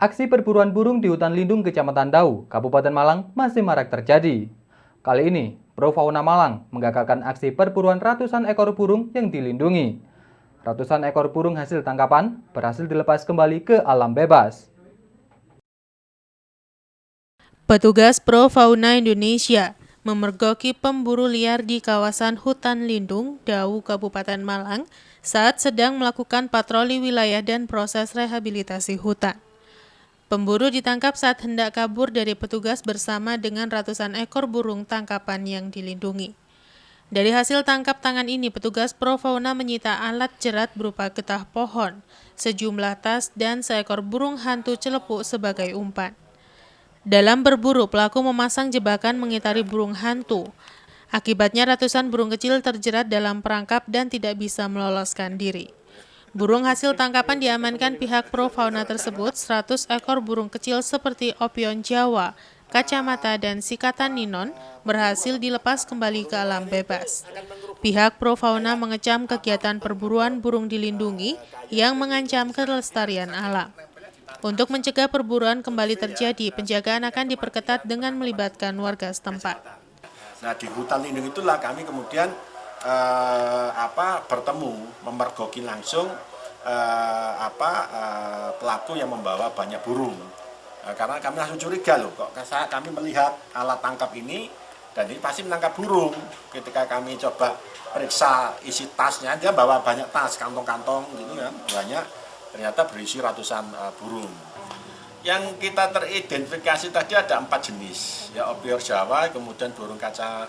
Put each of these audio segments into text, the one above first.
Aksi perburuan burung di hutan lindung Kecamatan Dau, Kabupaten Malang masih marak terjadi. Kali ini, Pro Fauna Malang menggagalkan aksi perburuan ratusan ekor burung yang dilindungi. Ratusan ekor burung hasil tangkapan berhasil dilepas kembali ke alam bebas. Petugas Pro Fauna Indonesia memergoki pemburu liar di kawasan hutan lindung Dau, Kabupaten Malang saat sedang melakukan patroli wilayah dan proses rehabilitasi hutan. Pemburu ditangkap saat hendak kabur dari petugas bersama dengan ratusan ekor burung tangkapan yang dilindungi. Dari hasil tangkap tangan ini, petugas Pro Fauna menyita alat jerat berupa getah pohon, sejumlah tas, dan seekor burung hantu celepuk sebagai umpan. Dalam berburu, pelaku memasang jebakan mengitari burung hantu. Akibatnya ratusan burung kecil terjerat dalam perangkap dan tidak bisa meloloskan diri. Burung hasil tangkapan diamankan pihak Pro Fauna tersebut. 100 ekor burung kecil seperti opion Jawa, kacamata, dan sikatan ninon berhasil dilepas kembali ke alam bebas. Pihak Pro Fauna mengecam kegiatan perburuan burung dilindungi yang mengancam kelestarian alam. Untuk mencegah perburuan kembali terjadi, penjagaan akan diperketat dengan melibatkan warga setempat. Nah, di hutan lindung itulah kami kemudian bertemu, memergoki langsung pelaku yang membawa banyak burung. Karena kami langsung curiga loh, kok kami melihat alat tangkap ini dan ini pasti menangkap burung. Ketika kami coba periksa isi tasnya, dia bawa banyak tas, kantong-kantong gitu kan, banyak. Ternyata berisi ratusan burung. Yang kita teridentifikasi tadi ada 4 jenis, ya opior Jawa, kemudian burung kaca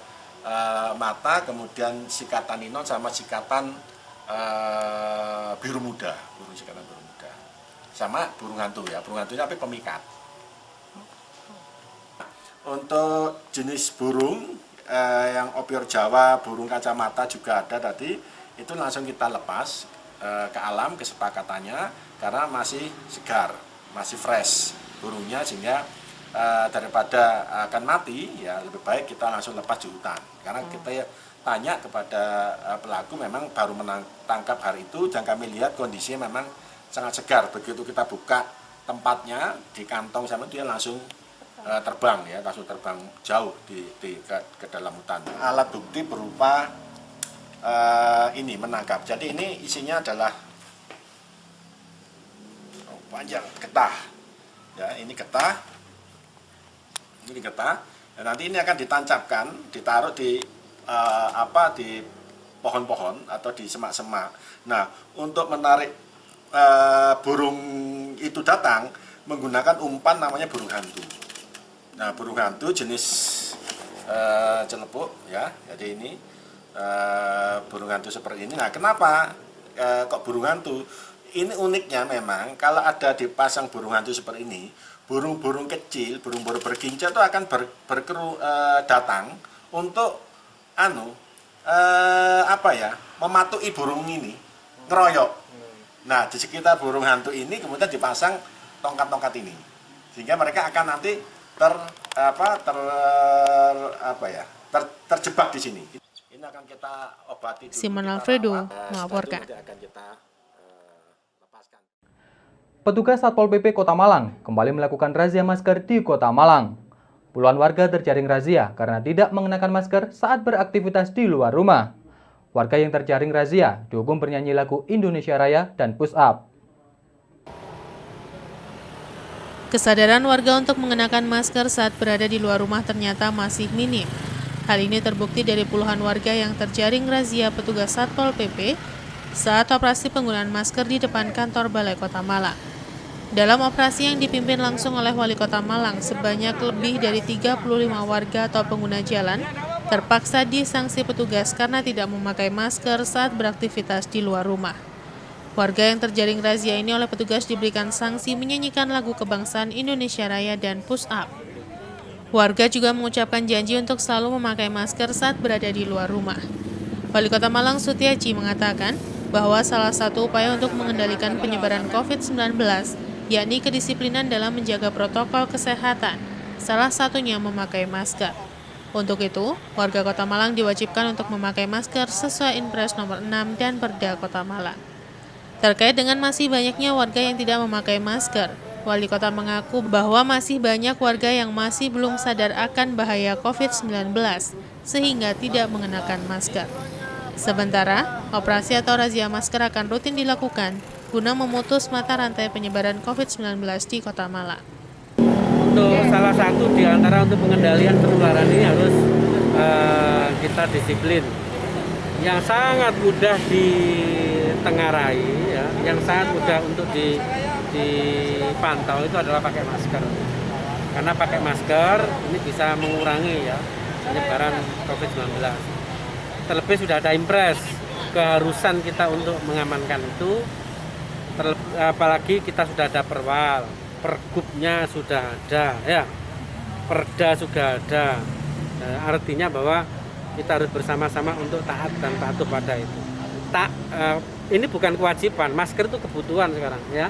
mata, kemudian sikatan ninon sama sikatan biru muda, burung sikatan biru muda, sama burung hantu ya, burung hantunya tapi pemikat. Untuk jenis burung yang opior Jawa, burung kacamata juga ada tadi, itu langsung kita lepas ke alam kesepakatannya karena masih segar, masih fresh burungnya, sehingga daripada akan mati ya lebih baik kita langsung lepas di hutan. Karena kita tanya kepada pelaku memang baru menangkap hari itu dan kami lihat kondisinya memang sangat segar. Begitu kita buka tempatnya di kantong sama dia langsung terbang ya, langsung terbang jauh ke dalam hutan. Alat bukti berupa ini menangkap. Jadi ini isinya adalah panjang getah. Ya, ini getah. Ini getah. Dan nanti ini akan ditancapkan, ditaruh di di pohon-pohon atau di semak-semak. Nah, untuk menarik burung itu datang menggunakan umpan namanya burung hantu. Nah, burung hantu jenis celepuk ya. Jadi ini burung hantu seperti ini. Nah, kenapa kok burung hantu? Ini uniknya memang kalau ada dipasang burung hantu seperti ini, burung-burung kecil, burung-burung berkinca itu akan datang untuk mematuhi burung ini, ngeroyok. Nah, di sekitar burung hantu ini kemudian dipasang tongkat-tongkat ini, sehingga mereka akan nanti terjebak di sini. Ini akan kita obati dulu. Simon Alfredo melaporkan. Petugas Satpol PP Kota Malang kembali melakukan razia masker di Kota Malang. Puluhan warga terjaring razia karena tidak mengenakan masker saat beraktivitas di luar rumah. Warga yang terjaring razia dihukum bernyanyi lagu Indonesia Raya dan push up. Kesadaran warga untuk mengenakan masker saat berada di luar rumah ternyata masih minim. Hal ini terbukti dari puluhan warga yang terjaring razia petugas Satpol PP saat operasi penggunaan masker di depan kantor Balai Kota Malang. Dalam operasi yang dipimpin langsung oleh Wali Kota Malang, sebanyak lebih dari 35 warga atau pengguna jalan terpaksa disanksi petugas karena tidak memakai masker saat beraktivitas di luar rumah. Warga yang terjaring razia ini oleh petugas diberikan sanksi menyanyikan lagu kebangsaan Indonesia Raya dan push up. Warga juga mengucapkan janji untuk selalu memakai masker saat berada di luar rumah. Wali Kota Malang Sutiaji mengatakan bahwa salah satu upaya untuk mengendalikan penyebaran COVID-19 yakni kedisiplinan dalam menjaga protokol kesehatan, salah satunya memakai masker. Untuk itu, warga Kota Malang diwajibkan untuk memakai masker sesuai Inpres nomor 6 dan Perda Kota Malang. Terkait dengan masih banyaknya warga yang tidak memakai masker, Wali kota mengaku bahwa masih banyak warga yang masih belum sadar akan bahaya COVID-19 sehingga tidak mengenakan masker. Sementara, operasi atau razia masker akan rutin dilakukan guna memutus mata rantai penyebaran COVID-19 di Kota Malang. Untuk salah satu di antara untuk pengendalian penularan ini harus kita disiplin. Yang sangat mudah ditengarai, ya, yang sangat mudah untuk dipantau itu adalah pakai masker. Karena pakai masker ini bisa mengurangi ya penyebaran COVID-19. Terlebih sudah ada impres keharusan kita untuk mengamankan itu. Apalagi kita sudah ada perwal, pergubnya sudah ada, ya, perda sudah ada. Artinya bahwa kita harus bersama-sama untuk taat dan patuh pada itu. Ini bukan kewajiban, masker itu kebutuhan sekarang, ya.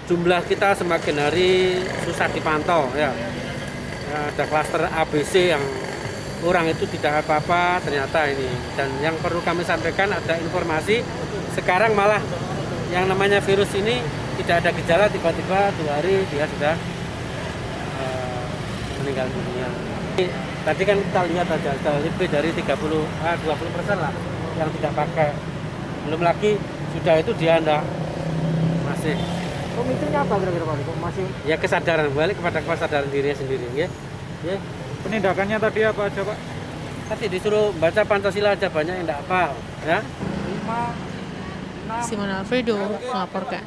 Jumlah kita semakin hari susah dipantau, ya. Ada klaster ABC yang orang itu tidak apa-apa ternyata ini. Dan yang perlu kami sampaikan ada informasi sekarang malah yang namanya virus ini tidak ada gejala, tiba-tiba 2 hari dia sudah meninggal dunia. Tadi kan kita lihat aja lebih dari 20% lah yang tidak pakai. Belum lagi sudah itu dia enggak masih. Pemicunya apa kira-kira Pak? Masih Ya kesadaran, balik kepada kesadaran dirinya sendiri, ya. Ya. penindakannya tadi apa aja Pak? Tadi disuruh baca Pancasila aja banyak yang enggak hafal, ya. 5, 6. Simon Alfredo melaporkan.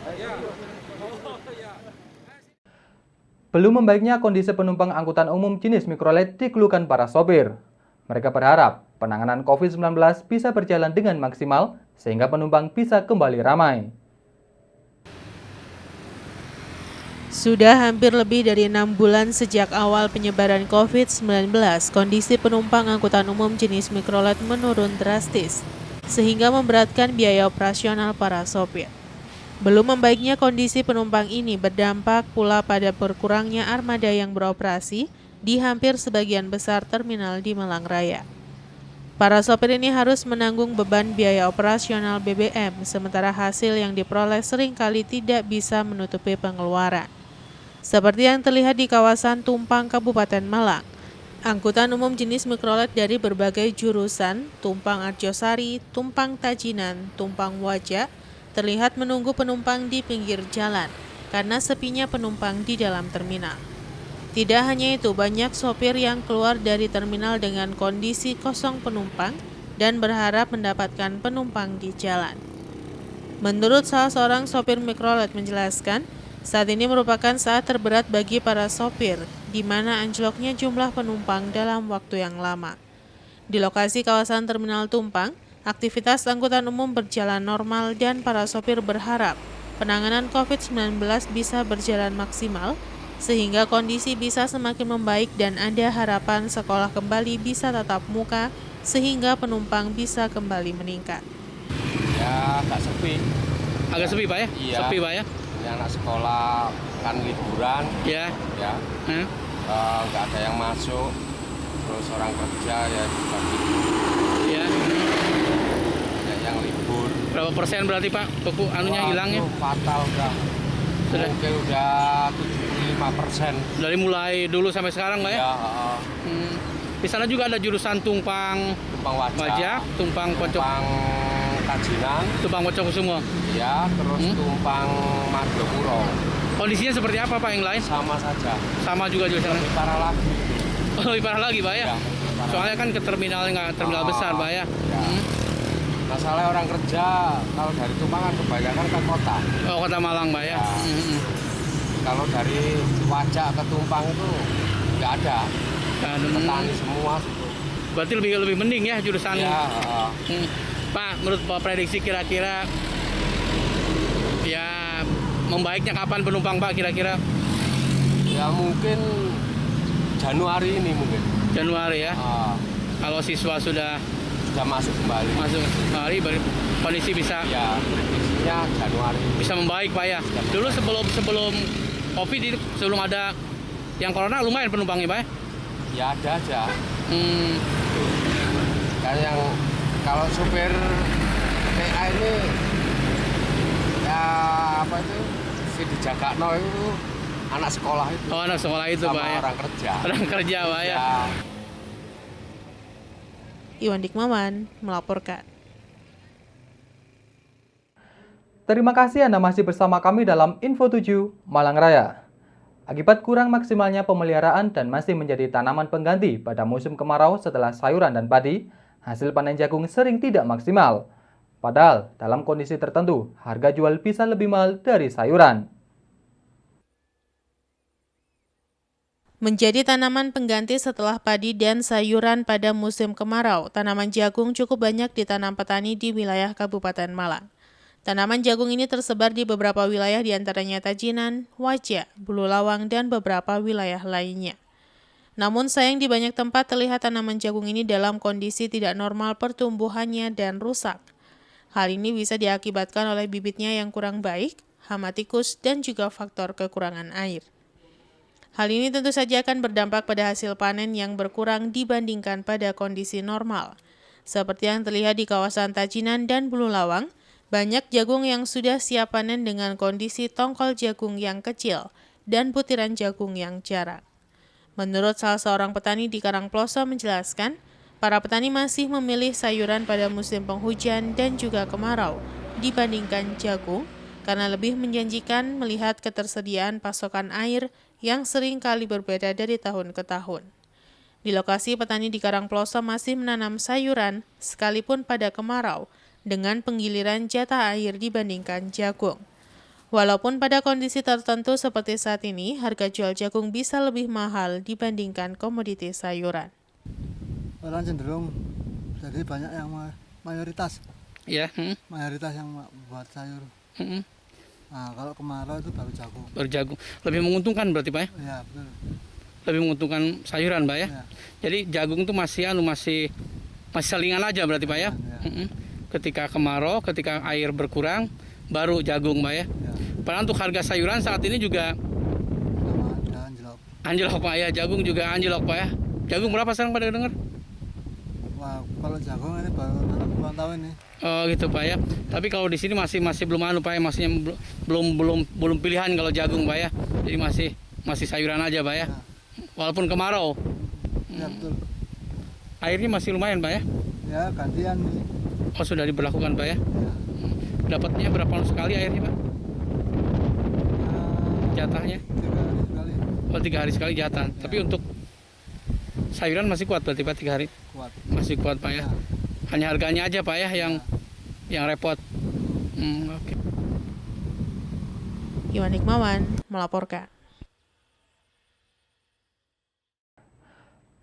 Belum membaiknya kondisi penumpang angkutan umum jenis mikrolet dikeluhkan para sopir. Mereka berharap penanganan COVID-19 bisa berjalan dengan maksimal sehingga penumpang bisa kembali ramai. Sudah hampir lebih dari 6 bulan sejak awal penyebaran COVID-19, kondisi penumpang angkutan umum jenis mikrolet menurun drastis, sehingga memberatkan biaya operasional para sopir. Belum membaiknya kondisi penumpang ini berdampak pula pada berkurangnya armada yang beroperasi di hampir sebagian besar terminal di Malang Raya. Para sopir ini harus menanggung beban biaya operasional BBM, sementara hasil yang diperoleh seringkali tidak bisa menutupi pengeluaran. Seperti yang terlihat di kawasan Tumpang, Kabupaten Malang. Angkutan umum jenis mikrolet dari berbagai jurusan, Tumpang Arjosari, Tumpang Tajinan, Tumpang Wajak, terlihat menunggu penumpang di pinggir jalan karena sepinya penumpang di dalam terminal. Tidak hanya itu, banyak sopir yang keluar dari terminal dengan kondisi kosong penumpang dan berharap mendapatkan penumpang di jalan. Menurut salah seorang sopir mikrolet menjelaskan, saat ini merupakan saat terberat bagi para sopir, di mana anjloknya jumlah penumpang dalam waktu yang lama. Di lokasi kawasan Terminal Tumpang, aktivitas angkutan umum berjalan normal dan para sopir berharap penanganan COVID-19 bisa berjalan maksimal sehingga kondisi bisa semakin membaik dan ada harapan sekolah kembali bisa tatap muka sehingga penumpang bisa kembali meningkat. Ya agak sepi. Agak sepi Pak ya? Iya. Sepi Pak ya? Ini anak sekolah kan liburan, Ya. ya nggak ada yang masuk. Terus orang kerja ya juga Ya. banyak yang libur. Berapa persen berarti Pak buku anunya hilangnya? Waduh, fatal udah. Sudah. Mungkin udah 75%. Dari mulai dulu sampai sekarang Pak ya? Ya, Di sana juga ada jurusan Tumpang Tumpang Wajak, Tumpang Pocok, Tumpang Tajinan, Tumpang Pocok semua. ya, terus Tumpang Madiopuro. Kondisinya seperti apa Pak yang lain? Sama saja. Sama juga jurusannya. Lebih parah lagi. Oh, lebih parah lagi Pak ya? Ya, parah. Soalnya kan ke terminal nggak terminal besar Pak ya? Ya. Masalah orang kerja kalau dari Tumpang kan kebanyakan ke kota. Oh, Kota Malang Pak ya? Ya. Kalau dari Wajak ke Tumpang itu nggak ada. Petani semua situ. Berarti lebih mending ya jurusan. Ya, Pak, menurut Pak prediksi kira-kira ya membaiknya kapan penumpang Pak kira-kira? ya mungkin Januari ini mungkin. Januari ya? Kalau siswa sudah Masuk kembali. masuk hari kondisi bisa Ya, prediksinya Januari. bisa membaik Pak ya? Dulu sebelum COVID itu sebelum ada yang corona lumayan penumpangnya Pak ya? Ya ada aja. Kan yang kalau supir TA ini ya apa itu Tapi di Jakakno itu anak sekolah itu. Oh, anak sekolah itu, sama Pak ya. orang kerja. Orang kerja, Pak ya. Ya. Iwan Dikmawan melaporkan. Terima kasih Anda masih bersama kami dalam Info 7 Malang Raya. Akibat kurang maksimalnya pemeliharaan dan masih menjadi tanaman pengganti pada musim kemarau setelah sayuran dan padi, hasil panen jagung sering tidak maksimal. Padahal dalam kondisi tertentu, harga jual bisa lebih mahal dari sayuran. Menjadi tanaman pengganti setelah padi dan sayuran pada musim kemarau, tanaman jagung cukup banyak ditanam petani di wilayah Kabupaten Malang. Tanaman jagung ini tersebar di beberapa wilayah diantaranya Tajinan, Wajah, Bulu Lawang, dan beberapa wilayah lainnya. Namun sayang di banyak tempat terlihat tanaman jagung ini dalam kondisi tidak normal pertumbuhannya dan rusak. Hal ini bisa diakibatkan oleh bibitnya yang kurang baik, hama tikus, dan juga faktor kekurangan air. Hal ini tentu saja akan berdampak pada hasil panen yang berkurang dibandingkan pada kondisi normal. Seperti yang terlihat di kawasan Tajinan dan Bulu Lawang, banyak jagung yang sudah siap panen dengan kondisi tongkol jagung yang kecil dan butiran jagung yang jarang. Menurut salah seorang petani di Karangploso menjelaskan, para petani masih memilih sayuran pada musim penghujan dan juga kemarau dibandingkan jagung karena lebih menjanjikan melihat ketersediaan pasokan air yang sering kali berbeda dari tahun ke tahun. Di lokasi petani di Karangploso masih menanam sayuran sekalipun pada kemarau dengan penggiliran jatah air dibandingkan jagung. Walaupun pada kondisi tertentu seperti saat ini, harga jual jagung bisa lebih mahal dibandingkan komoditi sayuran. Orang cenderung jadi banyak yang mayoritas Ya. mayoritas yang buat sayur. Nah, kalau kemarau itu baru jagung. Berjagung. Lebih menguntungkan berarti, Pak ya? Ya, betul. Lebih menguntungkan sayuran, Pak ya? Ya. Jadi jagung itu masih selingan aja berarti, Pak ya? Ya. Ketika kemarau, ketika air berkurang, baru jagung, Pak ya? Ya. Padahal untuk harga sayuran saat ini juga Sama ada anjlok. anjlok, Pak ya? Jagung juga anjlok, Pak ya? Jagung berapa sekarang pada dengar? Wah, kalau jagung ini baru nanam puluhan tahun nih. Oh gitu, Pak ya. Tapi kalau di sini masih belum Pak ya, maksudnya belum pilihan kalau jagung, Pak ya. Jadi masih sayuran aja, Pak ya. Walaupun kemarau. Ya, betul. Airnya masih lumayan, Pak ya. Ya, gantian nih. Oh, sudah diberlakukan, Pak ya. Ya. Dapatnya berapa sekali airnya, Pak? Jatahnya? 3 hari sekali. Oh, 3 hari sekali jatah. Ya. Tapi untuk sayuran masih kuat berarti, Pak, 3 hari? Kuat. Masih kuat, Pak ya. Ya. Hanya harganya aja, Pak ya, yang repot. Oke. Iwan Dikmawan melaporkan.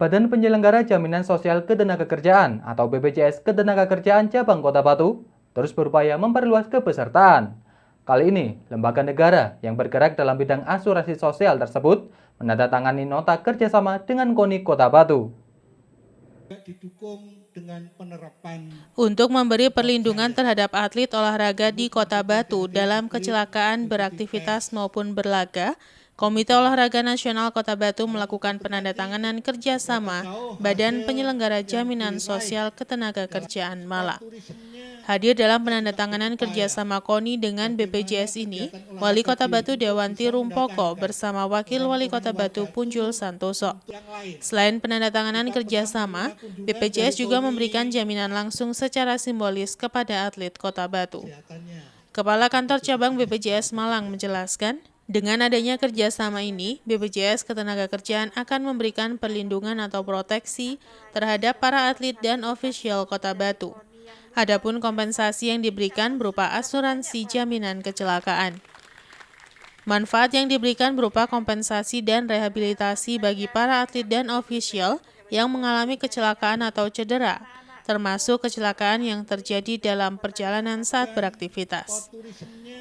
Badan Penyelenggara Jaminan Sosial Ketenagakerjaan atau BPJS Ketenagakerjaan Cabang Kota Batu terus berupaya memperluas kepesertaan. Kali ini, lembaga negara yang bergerak dalam bidang asuransi sosial tersebut menandatangani nota kerjasama dengan KONI Kota Batu. Untuk memberi perlindungan terhadap atlet olahraga di Kota Batu dalam kecelakaan beraktivitas maupun berlaga, Komite Olahraga Nasional Kota Batu melakukan penandatanganan kerjasama Badan Penyelenggara Jaminan Sosial Ketenagakerjaan Malang. Hadir dalam penandatanganan kerjasama KONI dengan BPJS ini, Wali Kota Batu Dewanti Rumpoko bersama Wakil Wali Kota Batu Punjul Santoso. Selain penandatanganan kerjasama, BPJS juga memberikan jaminan langsung secara simbolis kepada atlet Kota Batu. Kepala Kantor Cabang BPJS Malang menjelaskan, dengan adanya kerjasama ini, BPJS Ketenagakerjaan akan memberikan perlindungan atau proteksi terhadap para atlet dan ofisial Kota Batu. Adapun kompensasi yang diberikan berupa asuransi jaminan kecelakaan. Manfaat yang diberikan berupa kompensasi dan rehabilitasi bagi para atlet dan ofisial yang mengalami kecelakaan atau cedera, termasuk kecelakaan yang terjadi dalam perjalanan saat beraktivitas.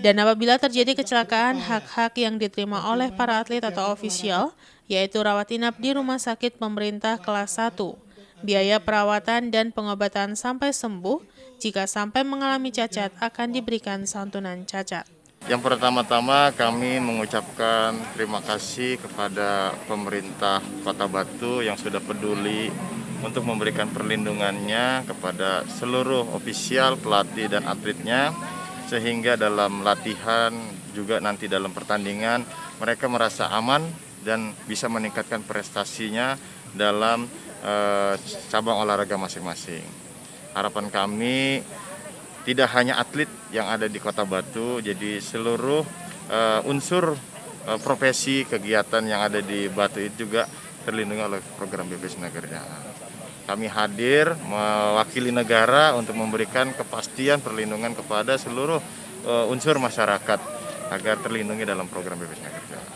Dan apabila terjadi kecelakaan, hak-hak yang diterima oleh para atlet atau ofisial, yaitu rawat inap di rumah sakit pemerintah kelas 1, biaya perawatan dan pengobatan sampai sembuh, jika sampai mengalami cacat akan diberikan santunan cacat. Yang pertama-tama kami mengucapkan terima kasih kepada pemerintah Kota Batu yang sudah peduli untuk memberikan perlindungannya kepada seluruh ofisial, pelatih, dan atletnya, sehingga dalam latihan juga nanti dalam pertandingan mereka merasa aman dan bisa meningkatkan prestasinya dalam cabang olahraga masing-masing. Harapan kami tidak hanya atlet yang ada di Kota Batu, jadi seluruh unsur profesi kegiatan yang ada di Batu itu juga terlindungi oleh program BPJS Tenagakerjaan. Kami hadir mewakili negara untuk memberikan kepastian perlindungan kepada seluruh unsur masyarakat agar terlindungi dalam program BPJS Tenagakerjaan.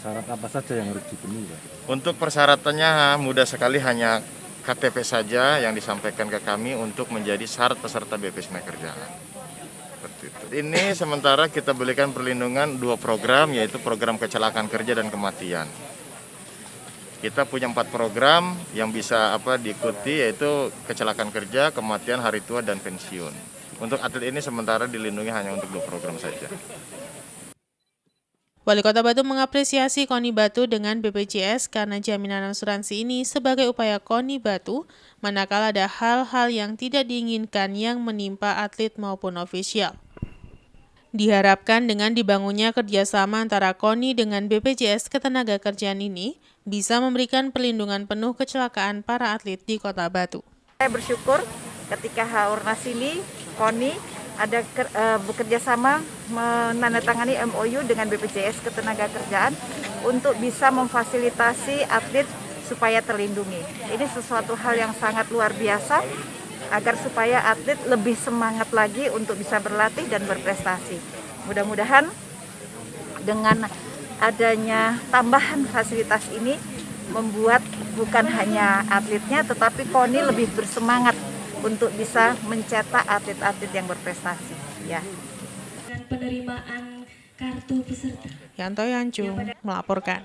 Syarat apa saja yang harus dipenuhi, Pak? Untuk persyaratannya mudah sekali, hanya KTP saja yang disampaikan ke kami untuk menjadi syarat peserta BPJS Tenagakerjaan. Seperti itu. Ini sementara kita berikan perlindungan 2 program, yaitu program kecelakaan kerja dan kematian. Kita punya 4 program yang bisa diikuti, yaitu kecelakaan kerja, kematian, hari tua, dan pensiun. Untuk atlet ini sementara dilindungi hanya untuk 2 program saja. Wali Kota Batu mengapresiasi KONI Batu dengan BPJS karena jaminan asuransi ini sebagai upaya KONI Batu manakala ada hal-hal yang tidak diinginkan yang menimpa atlet maupun ofisial. Diharapkan dengan dibangunnya kerjasama antara KONI dengan BPJS Ketenagakerjaan ini bisa memberikan perlindungan penuh kecelakaan para atlet di Kota Batu. Saya bersyukur ketika Haornas ini KONI ada bekerja sama menandatangani MOU dengan BPJS Ketenagakerjaan untuk bisa memfasilitasi atlet supaya terlindungi. Ini sesuatu hal yang sangat luar biasa agar supaya atlet lebih semangat lagi untuk bisa berlatih dan berprestasi. Mudah-mudahan dengan adanya tambahan fasilitas ini membuat bukan hanya atletnya tetapi KONI lebih bersemangat untuk bisa mencetak atlet-atlet yang berprestasi. Ya. Dan penerimaan kartu peserta. Yanto Yancung melaporkan.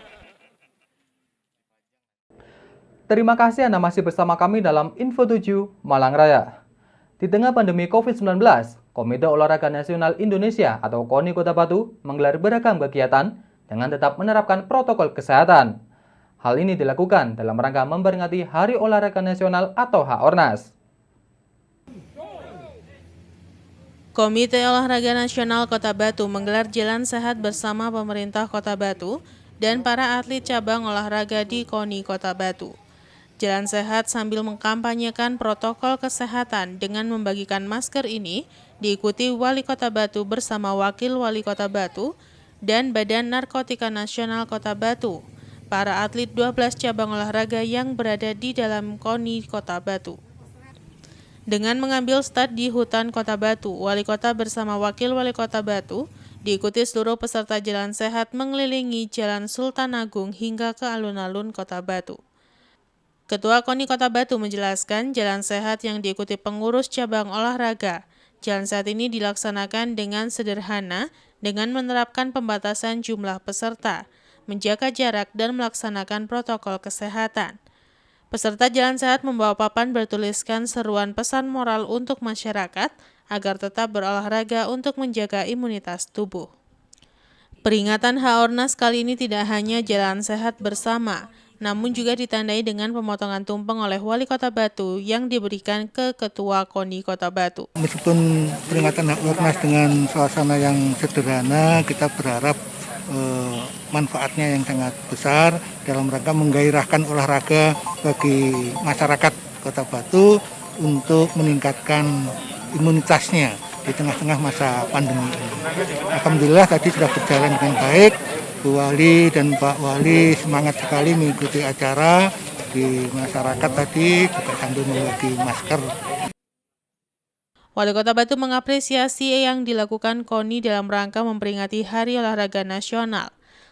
Terima kasih Anda masih bersama kami dalam Info 7 Malang Raya. Di tengah pandemi COVID-19, Komite Olahraga Nasional Indonesia atau KONI Kota Batu menggelar beragam kegiatan dengan tetap menerapkan protokol kesehatan. Hal ini dilakukan dalam rangka memperingati Hari Olahraga Nasional atau Haornas. Komite Olahraga Nasional Kota Batu menggelar jalan sehat bersama pemerintah Kota Batu dan para atlet cabang olahraga di KONI Kota Batu. Jalan sehat sambil mengkampanyekan protokol kesehatan dengan membagikan masker ini diikuti Wali Kota Batu bersama Wakil Wali Kota Batu dan Badan Narkotika Nasional Kota Batu, para atlet 12 cabang olahraga yang berada di dalam KONI Kota Batu. Dengan mengambil start di hutan Kota Batu, Wali Kota bersama Wakil Wali Kota Batu diikuti seluruh peserta jalan sehat mengelilingi Jalan Sultan Agung hingga ke alun-alun Kota Batu. Ketua KONI Kota Batu menjelaskan jalan sehat yang diikuti pengurus cabang olahraga. Jalan sehat ini dilaksanakan dengan sederhana dengan menerapkan pembatasan jumlah peserta, menjaga jarak dan melaksanakan protokol kesehatan. Peserta jalan sehat membawa papan bertuliskan seruan pesan moral untuk masyarakat agar tetap berolahraga untuk menjaga imunitas tubuh. Peringatan Haornas kali ini tidak hanya jalan sehat bersama, namun juga ditandai dengan pemotongan tumpeng oleh Wali Kota Batu yang diberikan ke Ketua KONI Kota Batu. Meskipun peringatan Haornas dengan suasana yang sederhana, kita berharap manfaatnya yang sangat besar dalam rangka menggairahkan olahraga bagi masyarakat Kota Batu untuk meningkatkan imunitasnya di tengah-tengah masa pandemi ini. Alhamdulillah tadi sudah berjalan dengan baik. Bu Wali dan Pak Wali semangat sekali mengikuti acara di masyarakat tadi juga sambil membagi masker. Wali Kota Batu mengapresiasi yang dilakukan KONI dalam rangka memperingati Hari Olahraga Nasional.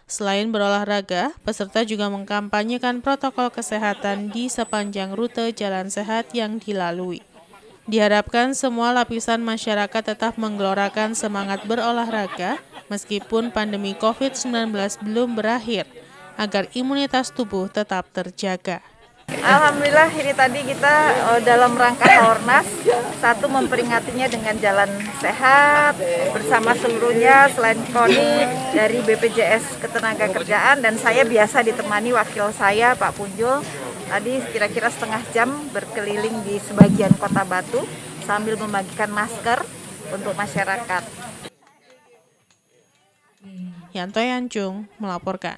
Selain berolahraga, peserta juga mengkampanyekan protokol kesehatan di sepanjang rute jalan sehat yang dilalui. Diharapkan semua lapisan masyarakat tetap menggelorakan semangat berolahraga meskipun pandemi COVID-19 belum berakhir, agar imunitas tubuh tetap terjaga. Alhamdulillah ini tadi kita dalam rangka Haornas, satu memperingatinya dengan jalan sehat bersama seluruhnya selain KONI dari BPJS Ketenagakerjaan dan saya biasa ditemani wakil saya Pak Punjul. Tadi kira-kira setengah jam berkeliling di sebagian Kota Batu sambil membagikan masker untuk masyarakat. Yanto Yancung melaporkan.